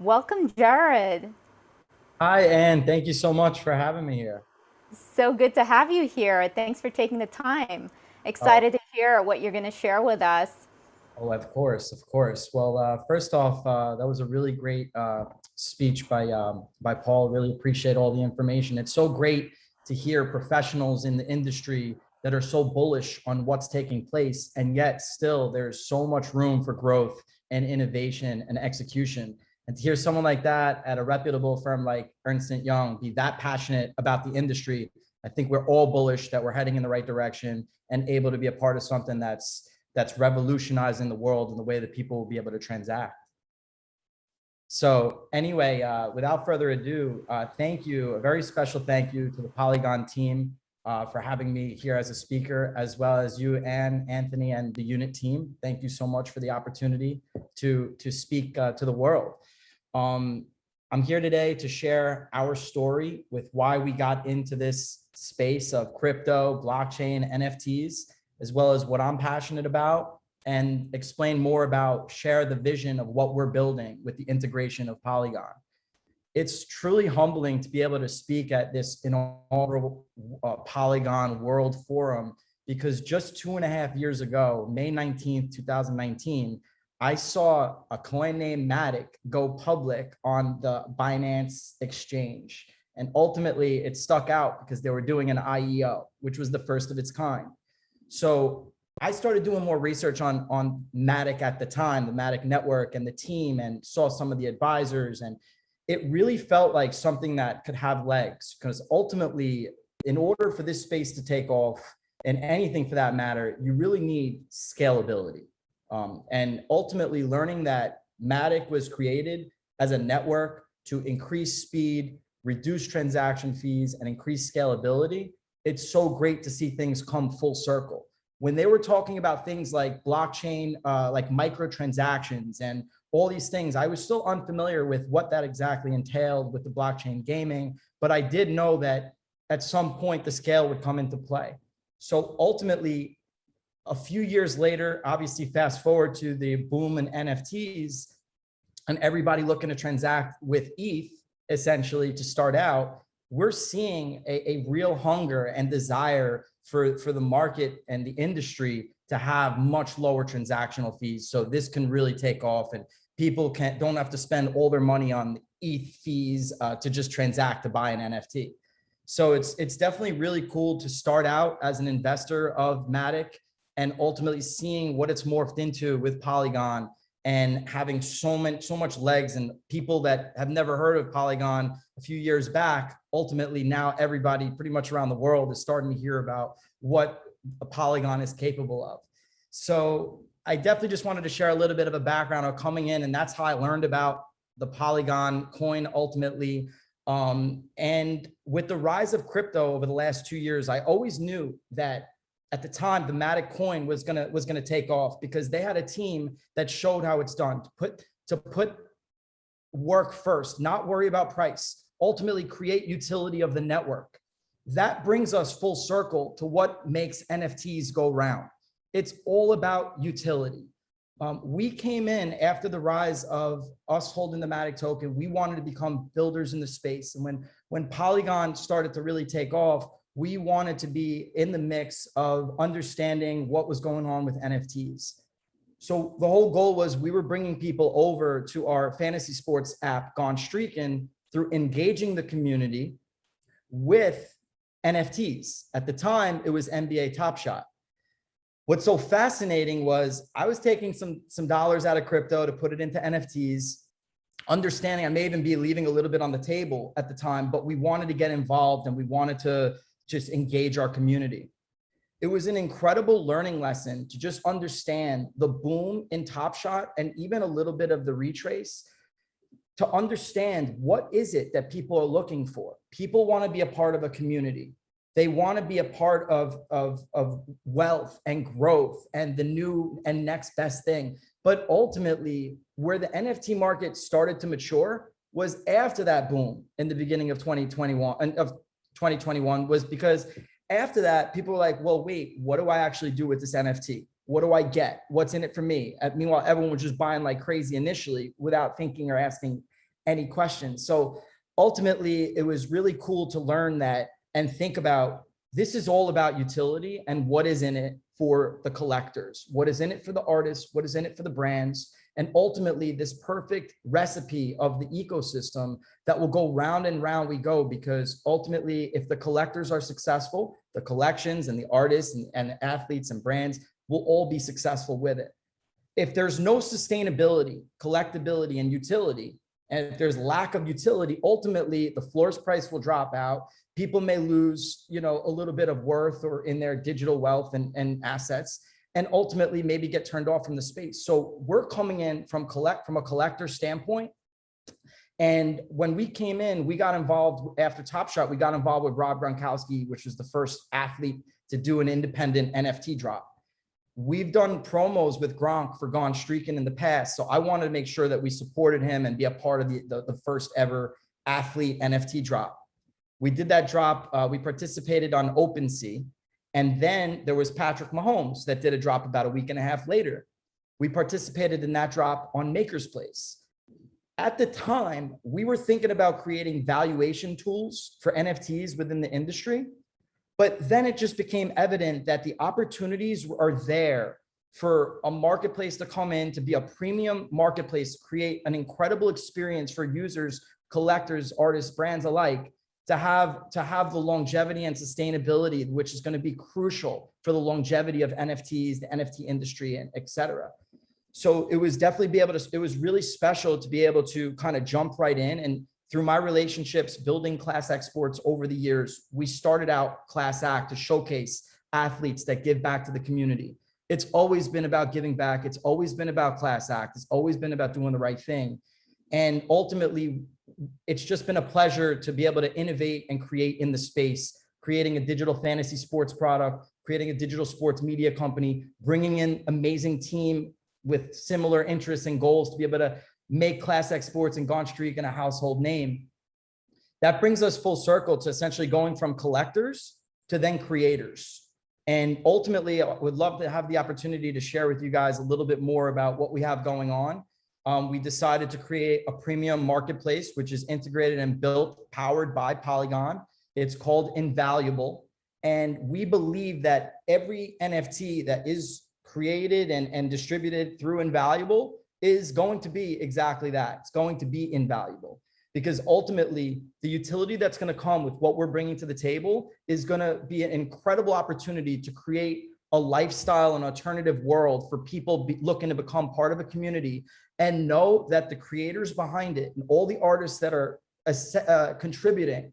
Welcome, Jared. Hi, Anne. Thank you so much for having me here. So good to have you here. Thanks for taking the time. Oh, Excited to hear what you're going to share with us. oh, of course, of course. Well, first off, that was a really great speech by Paul. Really appreciate all the information. It's so great to hear professionals in the industry that are so bullish on what's taking place, and yet still there's so much room for growth and innovation and execution. And to hear someone like that at a reputable firm like Ernst Young be that passionate about the industry, I think we're all bullish that we're heading in the right direction and able to be a part of something that's revolutionizing the world and the way that people will be able to transact. So anyway, without further ado, thank you, a very special thank you to the Polygon team for having me here as a speaker, as well as you, Anne, Anthony, and the unit team. Thank you so much for the opportunity to speak to the world. Um, I'm here today to share our story with why we got into this space of crypto, blockchain, NFTs, as well as what I'm passionate about, and explain more about, share the vision of what we're building with the integration of Polygon. It's truly humbling to be able to speak at this inaugural Polygon World Forum, because just 2.5 years ago, May 19th, 2019, I saw a coin named Matic go public on the Binance exchange. And ultimately, it stuck out because they were doing an IEO, which was the first of its kind. So I started doing more research on Matic at the time, the Matic network and the team, and saw some of the advisors. And it really felt like something that could have legs, because ultimately, in order for this space to take off, and anything for that matter, you really need scalability. And ultimately, learning that Matic was created as a network to increase speed, reduce transaction fees, and increase scalability, it's so great to see things come full circle. When they were talking about things like blockchain, like microtransactions and all these things, I was still unfamiliar with what that exactly entailed with the blockchain gaming, but I did know that at some point the scale would come into play. So ultimately, a few years later, obviously fast forward to the boom in NFTs and everybody looking to transact with ETH, essentially to start out, we're seeing a real hunger and desire for the market and the industry to have much lower transactional fees. So this can really take off, and people don't have to spend all their money on ETH fees to just transact to buy an NFT. So it's definitely really cool to start out as an investor of Matic and ultimately seeing what it's morphed into with Polygon and having so much legs, and people that have never heard of Polygon a few years back, ultimately now everybody pretty much around the world is starting to hear about what a Polygon is capable of. So I definitely just wanted to share a little bit of a background of coming in, and that's how I learned about the Polygon coin ultimately. And with the rise of crypto over the last 2 years, I always knew that at the time the Matic coin was gonna take off, because they had a team that showed how it's done, to put work first, not worry about price, ultimately create utility of the network. That brings us full circle to what makes NFTs go round. It's all about utility. We came in after the rise of us holding the Matic token. We wanted to become builders in the space, and when Polygon started to really take off, we wanted to be in the mix of understanding what was going on with NFTs. So the whole goal was we were bringing people over to our fantasy sports app, Gone Streaking, through engaging the community with NFTs. At the time, it was NBA Top Shot. What's so fascinating was I was taking some dollars out of crypto to put it into NFTs, understanding I may even be leaving a little bit on the table at the time, but we wanted to get involved and we wanted to just engage our community. It was an incredible learning lesson to just understand the boom in Top Shot and even a little bit of the retrace, to understand what is it that people are looking for. People want to be a part of a community. They want to be a part of wealth and growth and the new and next best thing. But ultimately, where the NFT market started to mature was after that boom in the beginning of 2021 was because after that, people were like, well, wait, what do I actually do with this NFT? What do I get? What's in it for me? Meanwhile, everyone was just buying like crazy initially without thinking or asking any questions. So ultimately, it was really cool to learn that and think about, this is all about utility and what is in it for the collectors, what is in it for the artists, what is in it for the brands, and ultimately this perfect recipe of the ecosystem that will go round and round we go, because ultimately, if the collectors are successful, the collections and the artists and athletes and brands will all be successful with it. If there's no sustainability, collectability, and utility, and if there's lack of utility, ultimately the floor's price will drop out. People may lose, a little bit of worth or in their digital wealth and assets, and ultimately maybe get turned off from the space. So we're coming in from a collector standpoint. And when we came in, we got involved after Top Shot, we got involved with Rob Gronkowski, which was the first athlete to do an independent NFT drop. We've done promos with Gronk for Gone Streaking in the past. So I wanted to make sure that we supported him and be a part of the first ever athlete NFT drop. We did that drop. We participated on OpenSea. And then there was Patrick Mahomes that did a drop about a week and a half later. We participated in that drop on Maker's Place. At the time, we were thinking about creating valuation tools for NFTs within the industry. But then it just became evident that the opportunities are there for a marketplace to come in, to be a premium marketplace, create an incredible experience for users, collectors, artists, brands alike, to have the longevity and sustainability, which is going to be crucial for the longevity of NFTs, the NFT industry, and et cetera. So it was definitely it was really special to be able to kind of jump right in. And through my relationships building Class Act Sports over the years, we started out Class Act to showcase athletes that give back to the community. It's always been about giving back. It's always been about Class Act. It's always been about doing the right thing. And ultimately, it's just been a pleasure to be able to innovate and create in the space, creating a digital fantasy sports product, creating a digital sports media company, bringing in amazing team with similar interests and goals to be able to make Class X Sports and Gone Streak and a household name. That brings us full circle to essentially going from collectors to then creators. And ultimately, I would love to have the opportunity to share with you guys a little bit more about what we have going on. We decided to create a premium marketplace, which is integrated and built, powered by Polygon. It's called Invaluable. And we believe that every NFT that is created and distributed through Invaluable is going to be exactly that. It's going to be invaluable, because ultimately the utility that's going to come with what we're bringing to the table is going to be an incredible opportunity to create a lifestyle, an alternative world for people looking to become part of a community, and know that the creators behind it and all the artists that are contributing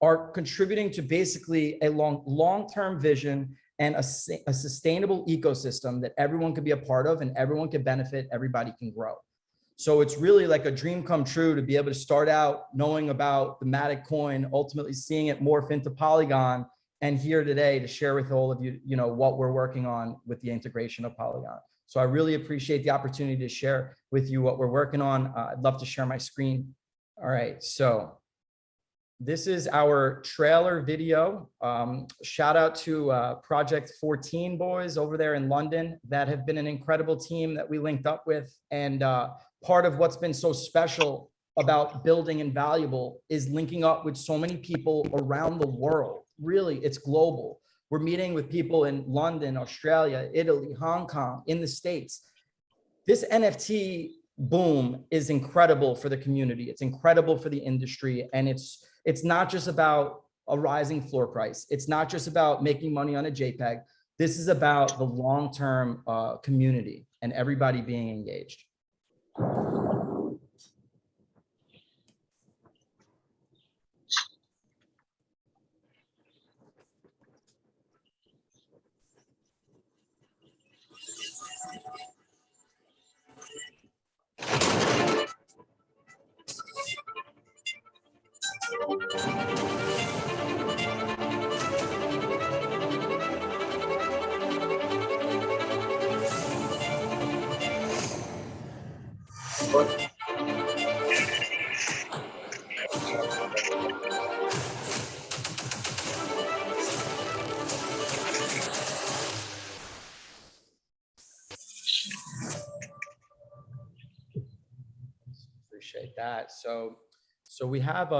to basically a long-term vision and a sustainable ecosystem that everyone could be a part of, and everyone can benefit, everybody can grow. So it's really like a dream come true to be able to start out knowing about the Matic coin, ultimately seeing it morph into Polygon, and here today to share with all of you, what we're working on with the integration of Polygon. So I really appreciate the opportunity to share with you what we're working on. I'd love to share my screen. All right, so this is our trailer video. Shout out to Project 14 boys over there in London that have been an incredible team that we linked up with. And part of what's been so special about building Invaluable is linking up with so many people around the world. Really, it's global. We're meeting with people in London, Australia, Italy, Hong Kong, in the States. This NFT boom is incredible for the community. It's incredible for the industry. And it's not just about a rising floor price. It's not just about making money on a JPEG. This is about the long-term community and everybody being engaged. Appreciate that. So we have,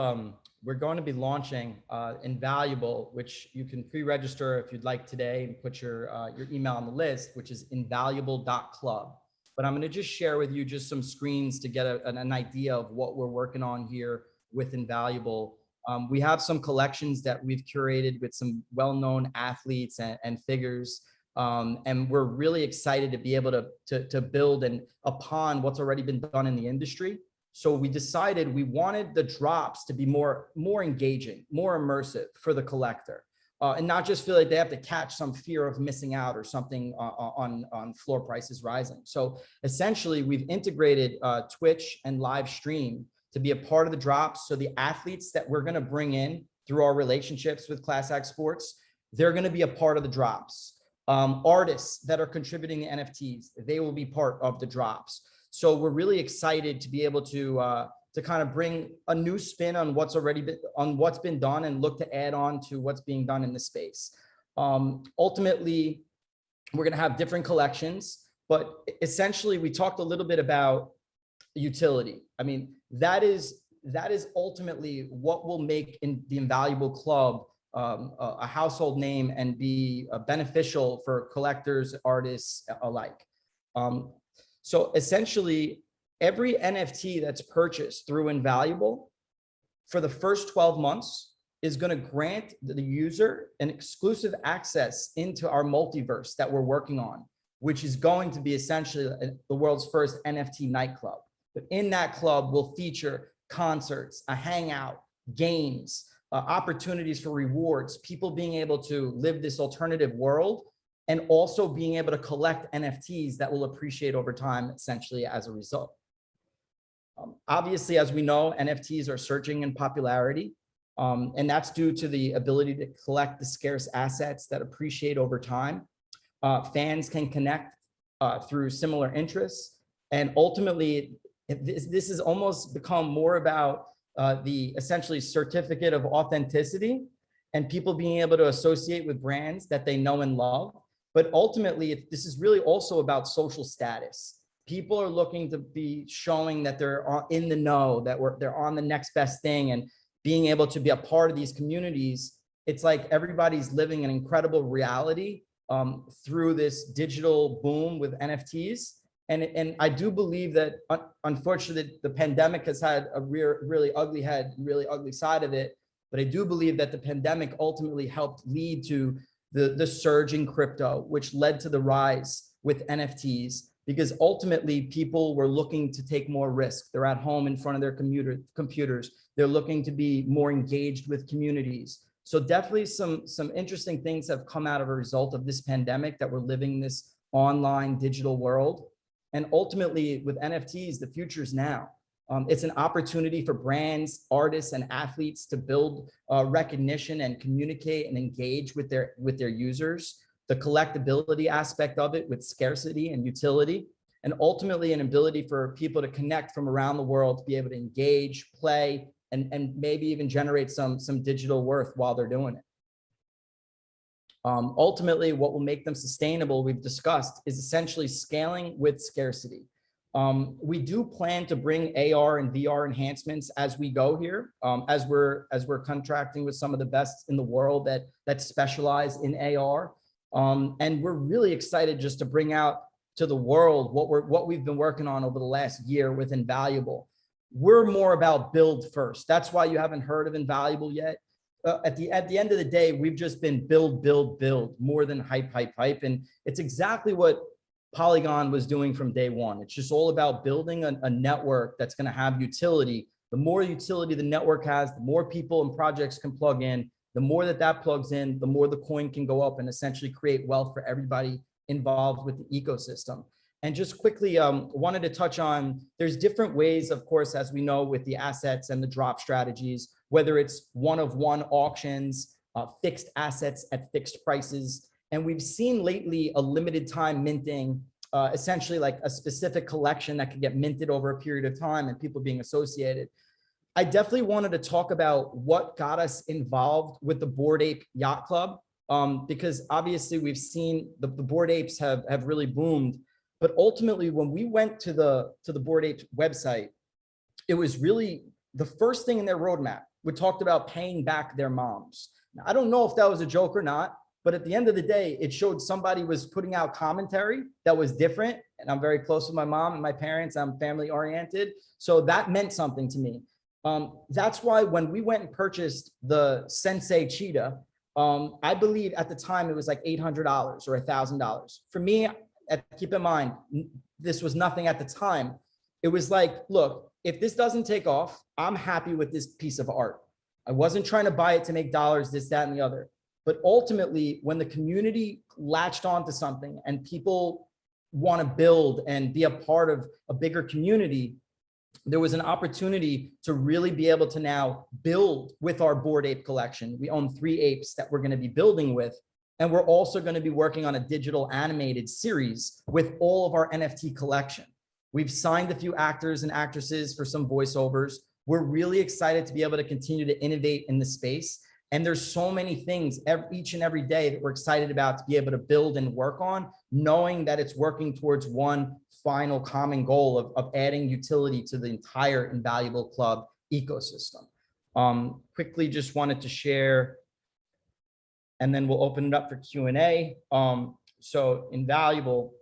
we're going to be launching Invaluable, which you can pre-register if you'd like today and put your email on the list, which is invaluable.club. But I'm going to just share with you just some screens to get an idea of what we're working on here with Invaluable. We have some collections that we've curated with some well-known athletes and figures. And we're really excited to be able to build upon what's already been done in the industry. So we decided we wanted the drops to be more engaging, more immersive for the collector, and not just feel like they have to catch some fear of missing out or something on floor prices rising. So essentially, we've integrated Twitch and live stream to be a part of the drops. So the athletes that we're going to bring in through our relationships with Class Act Sports, they're going to be a part of the drops. Artists that are contributing to NFTs, they will be part of the drops. So we're really excited to be able to kind of bring a new spin on what's been done and look to add on to what's being done in the space. Ultimately, we're going to have different collections, but essentially we talked a little bit about utility. I mean, that is ultimately what will make the Invaluable Club a household name and be beneficial for collectors, artists alike. So essentially, every NFT that's purchased through Invaluable for the first 12 months is going to grant the user an exclusive access into our multiverse that we're working on, which is going to be essentially the world's first NFT nightclub. But in that club, we'll feature concerts, a hangout, games, opportunities for rewards, people being able to live this alternative world, and also being able to collect NFTs that will appreciate over time, essentially as a result. Obviously, as we know, NFTs are surging in popularity, and that's due to the ability to collect the scarce assets that appreciate over time. Fans can connect through similar interests, and ultimately, this has almost become more about the essentially certificate of authenticity and people being able to associate with brands that they know and love. But ultimately, this is really also about social status. People are looking to be showing that they're in the know, that they're on the next best thing, and being able to be a part of these communities. It's like everybody's living an incredible reality through this digital boom with NFTs. And I do believe that, unfortunately, the pandemic has had a really ugly head, really ugly side of it. But I do believe that the pandemic ultimately helped lead to the surge in crypto, which led to the rise with NFTs, because ultimately people were looking to take more risk. They're at home in front of their computers. They're looking to be more engaged with communities. So definitely some interesting things have come out of a result of this pandemic, that we're living this online digital world. And ultimately with NFTs, the future's now. It's an opportunity for brands, artists, and athletes to build recognition and communicate and engage with their users. The collectability aspect of it with scarcity and utility, and ultimately an ability for people to connect from around the world to be able to engage, play, and maybe even generate some digital worth while they're doing it. Ultimately, what will make them sustainable, we've discussed, is essentially scaling with scarcity. We do plan to bring AR and VR enhancements as we go here, as we're contracting with some of the best in the world that specialize in AR. And we're really excited just to bring out to the world what we've been working on over the last year with Invaluable. We're more about build first. That's why you haven't heard of Invaluable yet. At the end of the day, we've just been build more than hype. And it's exactly what Polygon was doing from day one. It's just all about building a network that's going to have utility. The more utility the network has, the more people and projects can plug in. The more that plugs in, the more the coin can go up and essentially create wealth for everybody involved with the ecosystem. And just quickly wanted to touch on, there's different ways, of course, as we know, with the assets and the drop strategies, whether it's one-of-one auctions, fixed assets at fixed prices. And we've seen lately a limited time minting, essentially like a specific collection that could get minted over a period of time and people being associated. I definitely wanted to talk about what got us involved with the Bored Ape Yacht Club, because obviously we've seen the Bored Apes have really boomed. But ultimately, when we went to the Bored Ape website, it was really the first thing in their roadmap. We talked about paying back their moms. Now, I don't know if that was a joke or not, but at the end of the day, it showed somebody was putting out commentary that was different. And I'm very close with my mom and my parents. I'm family oriented. So that meant something to me. That's why when we went and purchased the Sensei Cheetah, I believe at the time it was like $800 or $1,000. For me, keep in mind, this was nothing at the time. It was like, look, if this doesn't take off, I'm happy with this piece of art. I wasn't trying to buy it to make dollars, this, that, and the other. But ultimately, when the community latched onto something and people want to build and be a part of a bigger community, there was an opportunity to really be able to now build with our Bored Ape collection. We own 3 apes that we're going to be building with. And we're also going to be working on a digital animated series with all of our NFT collection. We've signed a few actors and actresses for some voiceovers. We're really excited to be able to continue to innovate in the space. And there's so many things each and every day that we're excited about to be able to build and work on, knowing that it's working towards one final common goal of adding utility to the entire Invaluable Club ecosystem. Quickly, just wanted to share, and then we'll open it up for Q&A. So Invaluable,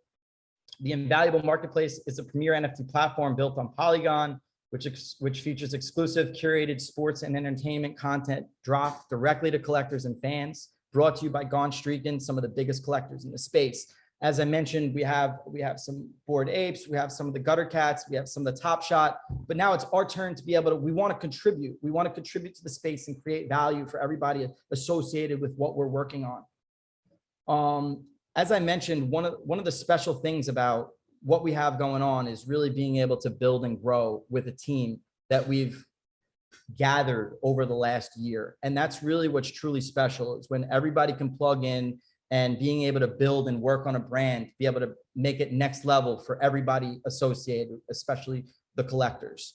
the Invaluable Marketplace is a premier NFT platform built on Polygon, which features exclusive curated sports and entertainment content dropped directly to collectors and fans, brought to you by Gone Streakin', some of the biggest collectors in the space. As I mentioned, we have some Bored Apes, we have some of the Gutter Cats, we have some of the Top Shot, but now it's our turn to be able to, we want to contribute to the space and create value for everybody associated with what we're working on. As I mentioned, one of the special things about what we have going on is really being able to build and grow with a team that we've gathered over the last year. And that's really what's truly special, is when everybody can plug in and being able to build and work on a brand, be able to make it next level for everybody associated, especially the collectors.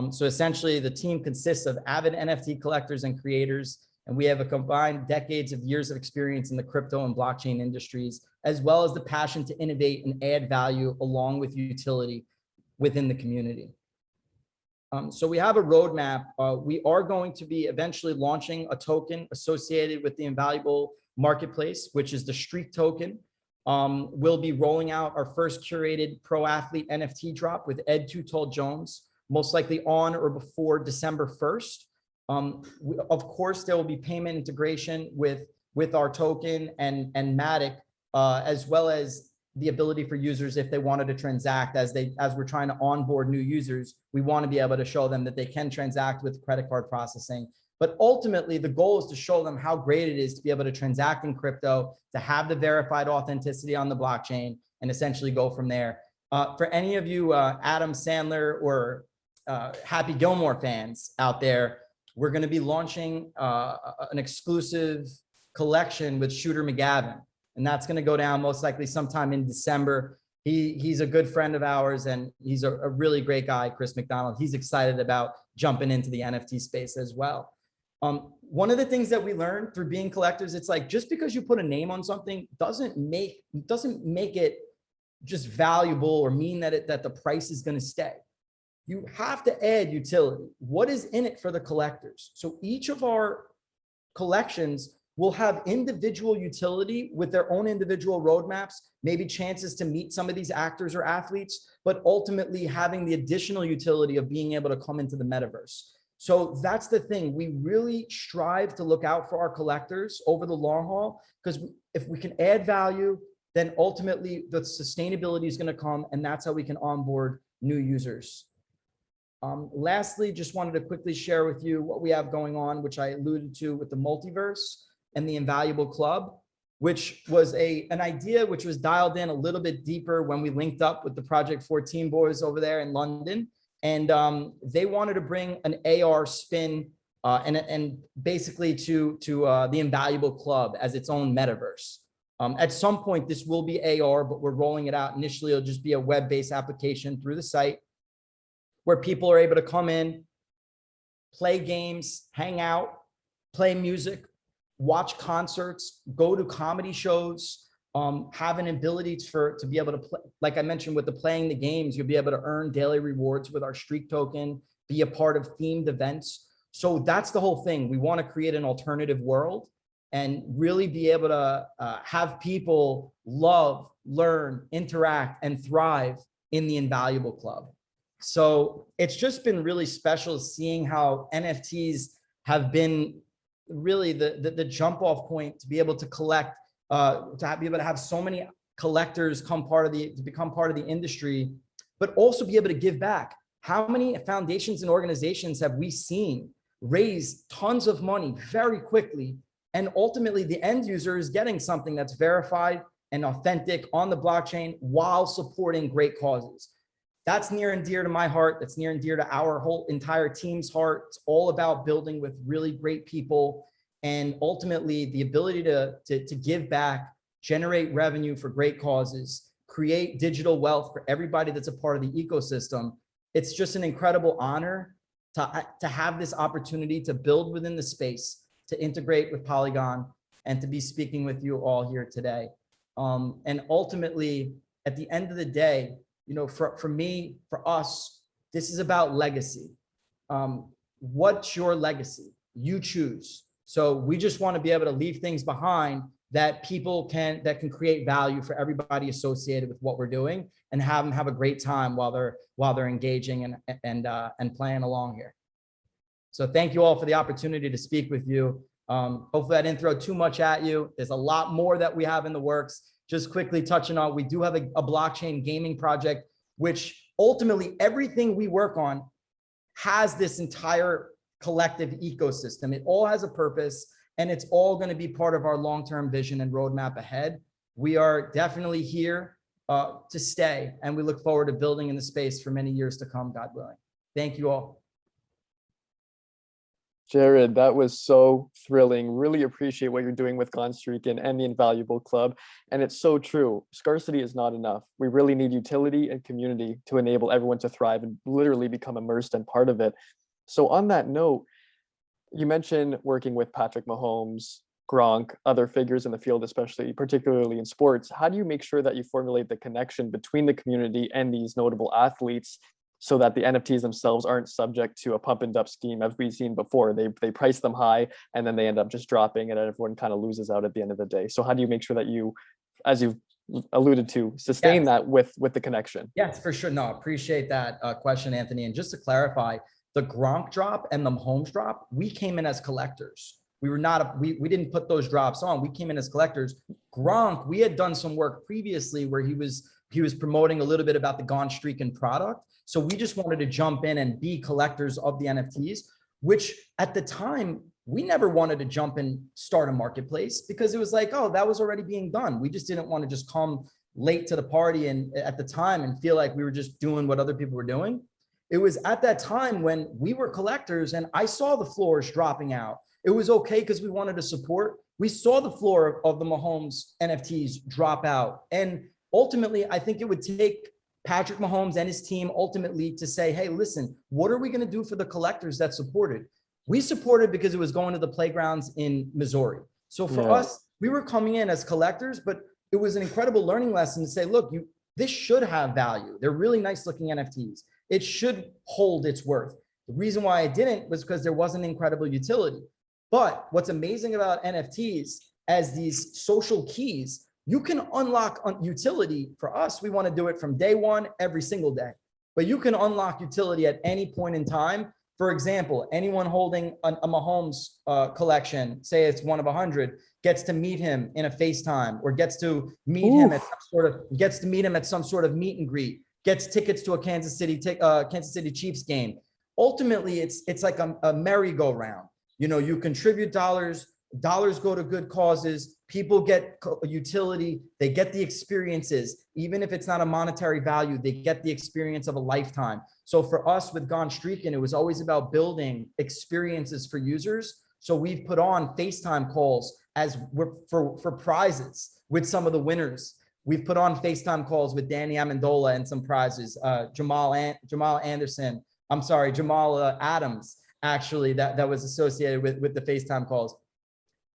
So essentially the team consists of avid NFT collectors and creators, and we have a combined decades of years of experience in the crypto and blockchain industries, as well as the passion to innovate and add value along with utility within the community. So we have a roadmap. We are going to be eventually launching a token associated with the Invaluable Marketplace, which is the Streak token. We'll be rolling out our first curated pro athlete NFT drop with Ed Too Tall Jones, most likely on or before December 1st. Of course, there will be payment integration with our token and Matic, as well as the ability for users, if they wanted to transact, as we're trying to onboard new users, we want to be able to show them that they can transact with credit card processing. But ultimately, the goal is to show them how great it is to be able to transact in crypto, to have the verified authenticity on the blockchain, and essentially go from there. For any of you Adam Sandler or Happy Gilmore fans out there, we're going to be launching an exclusive collection with Shooter McGavin, and that's going to go down most likely sometime in December. He's a good friend of ours, and he's a really great guy, Chris McDonald. He's excited about jumping into the NFT space as well. One of the things that we learned through being collectors, it's like, just because you put a name on something doesn't make it just valuable or mean that the price is going to stay. You have to add utility. What is in it for the collectors? So each of our collections will have individual utility with their own individual roadmaps, maybe chances to meet some of these actors or athletes, but ultimately having the additional utility of being able to come into the metaverse. So that's the thing. We really strive to look out for our collectors over the long haul, because if we can add value, then ultimately the sustainability is going to come, and that's how we can onboard new users. Lastly, just wanted to quickly share with you what we have going on, which I alluded to with the multiverse and the Invaluable Club, which was an idea which was dialed in a little bit deeper when we linked up with the Project 14 boys over there in London. And they wanted to bring an AR spin and basically to the Invaluable Club as its own metaverse. At some point, this will be AR, but we're rolling it out. Initially, it'll just be a web-based application through the site where people are able to come in, play games, hang out, play music, watch concerts, go to comedy shows, have an ability to be able to play. Like I mentioned, with the playing the games, you'll be able to earn daily rewards with our Streak token. be a part of themed events. So that's the whole thing. We want to create an alternative world and really be able to have people love, learn, interact, and thrive in the Invaluable Club. So it's just been really special seeing how NFTs have been really the jump off point to be able to collect, be able to have so many collectors become part of the industry, but also be able to give back. How many foundations and organizations have we seen raise tons of money very quickly, and ultimately the end user is getting something that's verified and authentic on the blockchain while supporting great causes? That's near and dear to my heart. That's near and dear to our whole entire team's heart. It's all about building with really great people, and ultimately the ability to give back, generate revenue for great causes, create digital wealth for everybody that's a part of the ecosystem. It's just an incredible honor to have this opportunity to build within the space, to integrate with Polygon, and to be speaking with you all here today. And ultimately, at the end of the day, for me, for us, this is about legacy. What's your legacy? You choose. So we just want to be able to leave things behind that can create value for everybody associated with what we're doing, and have them have a great time while they're engaging and playing along here. So thank you all for the opportunity to speak with you. Hopefully I didn't throw too much at you. There's a lot more that we have in the works. Just quickly touching on, we do have a blockchain gaming project, which ultimately everything we work on has this entire collective ecosystem. It all has a purpose, and it's all going to be part of our long-term vision and roadmap ahead. We are definitely here to stay, and we look forward to building in the space for many years to come, God willing. Thank you all. Jared, that was so thrilling. Really appreciate what you're doing with Gonstreakin and the Invaluable Club. And it's so true. Scarcity is not enough. We really need utility and community to enable everyone to thrive and literally become immersed and part of it. So on that note, you mentioned working with Patrick Mahomes, Gronk, other figures in the field, especially particularly in sports. How do you make sure that you formulate the connection between the community and these notable athletes, so that the NFTs themselves aren't subject to a pump and dump scheme as we've seen before? They price them high and then they end up just dropping, and everyone kind of loses out at the end of the day. So how do you make sure that you, as you've alluded to, sustain that with the connection? Yes, for sure. No, appreciate that question, Anthony. And just to clarify, the Gronk drop and the Mahomes drop, we came in as collectors. We were not, we didn't put those drops on. We came in as collectors. Gronk, we had done some work previously where he was promoting a little bit about the Gonstreakin product. So we just wanted to jump in and be collectors of the NFTs, which at the time, we never wanted to jump and start a marketplace, because it was like, oh, that was already being done. We just didn't want to just come late to the party and at the time and feel like we were just doing what other people were doing. It was at that time when we were collectors and I saw the floors dropping out. It was okay because we wanted to support. We saw the floor of the Mahomes NFTs drop out. And ultimately, I think it would take Patrick Mahomes and his team ultimately to say, hey, listen, what are we going to do for the collectors that supported? We supported because it was going to the playgrounds in Missouri. So for us, we were coming in as collectors, but it was an incredible learning lesson to say, look, this should have value. They're really nice looking NFTs. It should hold its worth. The reason why I didn't was because there wasn't incredible utility. But what's amazing about NFTs as these social keys, you can unlock utility. For us, we want to do it from day one, every single day. But you can unlock utility at any point in time. For example, anyone holding a Mahomes collection, say it's 1 of 100, gets to meet him in a FaceTime, or gets to meet him at some sort of meet and greet, gets tickets to a Kansas City Chiefs game. Ultimately, it's like a merry-go-round. You know, you contribute dollars go to good causes, people get utility, they get the experiences. Even if it's not a monetary value, they get the experience of a lifetime. So for us with Gonstreakin, it was always about building experiences for users. So we've put on FaceTime calls for prizes with some of the winners. We've put on FaceTime calls with Danny Amendola and some prizes, Jamal Adams, actually, that was associated with the FaceTime calls.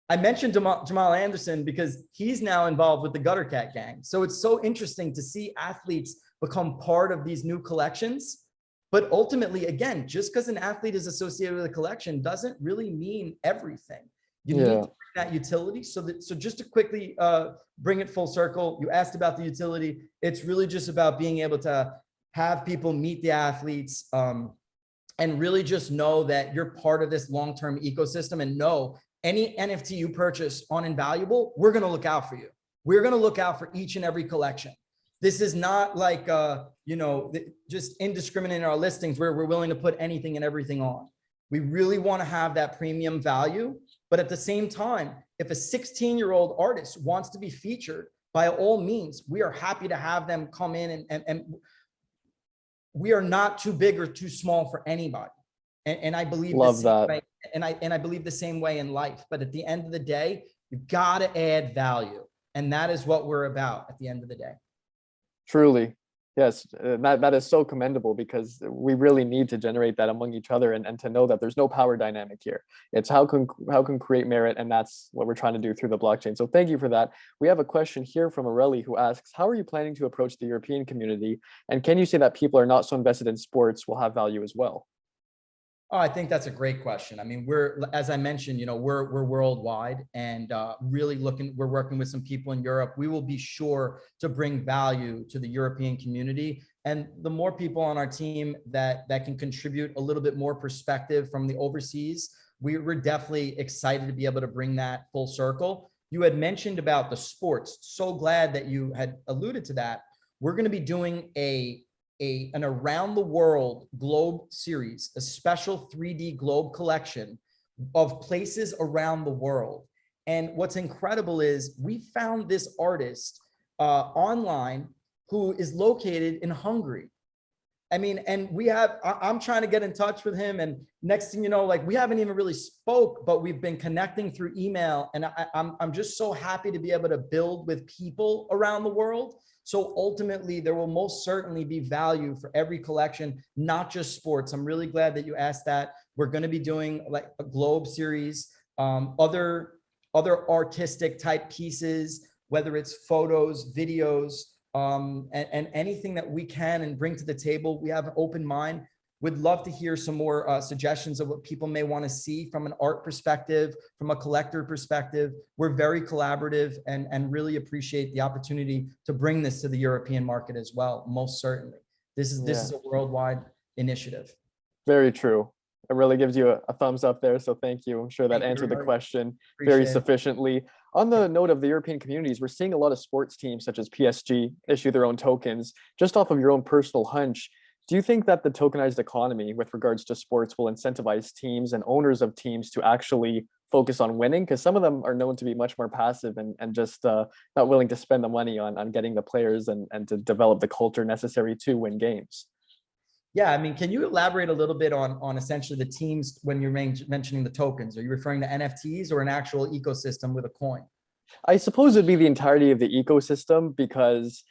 I mentioned Jamal Anderson because he's now involved with the Gutter Cat gang. So it's so interesting to see athletes become part of these new collections But ultimately, again, just because an athlete is associated with a collection doesn't really mean everything. You need to bring that utility. So just to quickly bring it full circle, you asked about the utility. It's really just about being able to have people meet the athletes and really just know that you're part of this long-term ecosystem, and know any NFT you purchase on Invaluable, we're going to look out for you. We're going to look out for each and every collection. This is not like, you know, just indiscriminate in our listings where we're willing to put anything and everything on. We really want to have that premium value. But at the same time, if a 16-year-old artist wants to be featured, by all means, we are happy to have them come in, and we are not too big or too small for anybody. And I believe way, and I believe the same way in life. But at the end of the day, you've got to add value. And that is what we're about at the end of the day. Truly. Yes, that is so commendable, because we really need to generate that among each other, and to know that there's no power dynamic here. It's how can create merit, and that's what we're trying to do through the blockchain. So thank you for that. We have a question here from Areli, who asks, how are you planning to approach the European community? And can you say that people are not so invested in sports will have value as well? Oh, I think that's a great question. I mean, as I mentioned, you know, we're worldwide, and we're working with some people in Europe. We will be sure to bring value to the European community. And the more people on our team that can contribute a little bit more perspective from the overseas, we're definitely excited to be able to bring that full circle. You had mentioned about the sports. So glad that you had alluded to that. We're going to be doing an around the world globe series, a special 3D globe collection of places around the world. And what's incredible is we found this artist online who is located in Hungary. I mean, and I'm trying to get in touch with him, and next thing you know, like, we haven't even really spoke, but we've been connecting through email. And I'm just so happy to be able to build with people around the world. So ultimately, there will most certainly be value for every collection, not just sports. I'm really glad that you asked that. We're going to be doing like a globe series, other artistic type pieces, whether it's photos, videos, and anything that we can and bring to the table. We have an open mind. Would love to hear some more suggestions of what people may want to see from an art perspective, from a collector perspective. We're very collaborative, and really appreciate the opportunity to bring this to the European market as well. Most certainly. This is a worldwide initiative. Very true. It really gives you a thumbs up there. So thank you. I'm sure that answered the question very sufficiently. On the note of the European communities, we're seeing a lot of sports teams such as PSG issue their own tokens. Just off of your own personal hunch, do you think that the tokenized economy with regards to sports will incentivize teams and owners of teams to actually focus on winning? Because some of them are known to be much more passive and just not willing to spend the money on getting the players and to develop the culture necessary to win games. Yeah, I mean, can you elaborate a little bit on essentially the teams when you're mentioning the tokens? Are you referring to NFTs or an actual ecosystem with a coin? I suppose it'd be the entirety of the ecosystem, because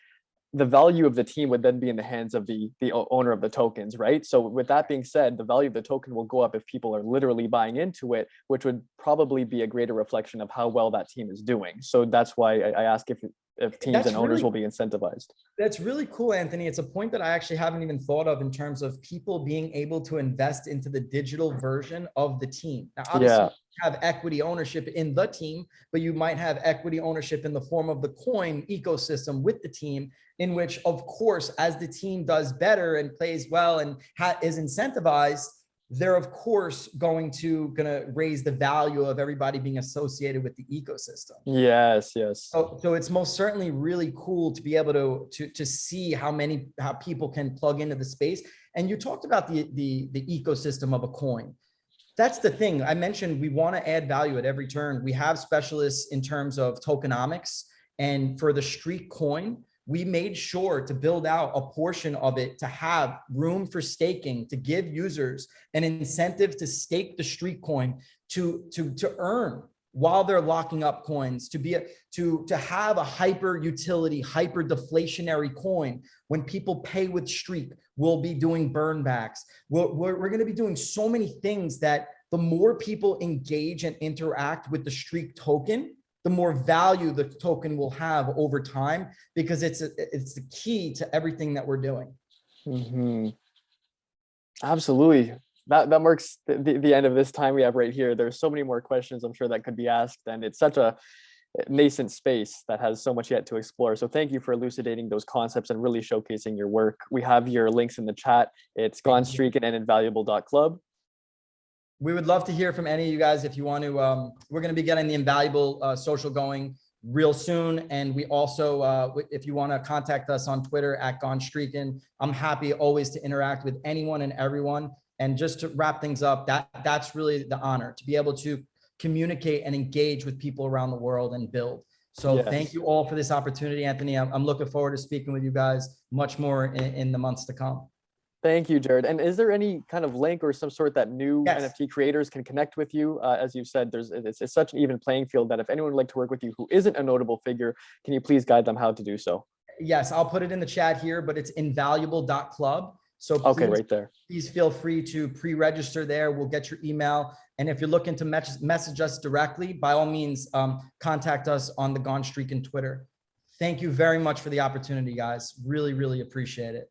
the value of the team would then be in the hands of the owner of the tokens, right? So with that being said, the value of the token will go up if people are literally buying into it, which would probably be a greater reflection of how well that team is doing. So that's why I ask if teams and owners will be incentivized. That's really cool, Anthony. It's a point that I actually haven't even thought of in terms of people being able to invest into the digital version of the team. Now, obviously, you have equity ownership in the team, but you might have equity ownership in the form of the coin ecosystem with the team, in which, of course, as the team does better and plays well and is incentivized, they're of course gonna raise the value of everybody being associated with the ecosystem. Yes. So it's most certainly really cool to be able to see how people can plug into the space. And you talked about the ecosystem of a coin. That's the thing. I mentioned we want to add value at every turn. We have specialists in terms of tokenomics, and for the street coin, we made sure to build out a portion of it to have room for staking, to give users an incentive to stake the street coin, to earn while they're locking up coins, to have a hyper utility, hyper deflationary coin. When people pay with streak, we'll be doing burn backs. We're going to be doing so many things that the more people engage and interact with the streak token, the more value the token will have over time, because it's the key to everything that we're doing. Absolutely. That marks the end of this time we have right here. There's so many more questions I'm sure that could be asked, and it's such a nascent space that has so much yet to explore. So thank you for elucidating those concepts and really showcasing your work. We have your links in the chat. It's gonestreakin and invaluable.club. We would love to hear from any of you guys if you want to. We're going to be getting the Invaluable social going real soon. And we also, if you want to contact us on Twitter at gonestreakin, I'm happy always to interact with anyone and everyone. And just to wrap things up, that's really the honor, to be able to communicate and engage with people around the world and build. So Yes. Thank you all for this opportunity, Anthony. I'm looking forward to speaking with you guys much more in the months to come. Thank you, Jared. And is there any kind of link or some sort that new NFT creators can connect with you? As you've said, it's such an even playing field that if anyone would like to work with you who isn't a notable figure, can you please guide them how to do so? Yes, I'll put it in the chat here, but it's invaluable.club. So okay, right there. Please feel free to pre-register there. We'll get your email. And if you're looking to message us directly, by all means, contact us on the gonestreakin Twitter. Thank you very much for the opportunity, guys. Really, really appreciate it.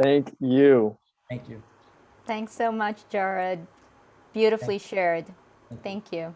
Thank you. Thank you. Thanks so much, Jared. Beautifully shared. Thank you.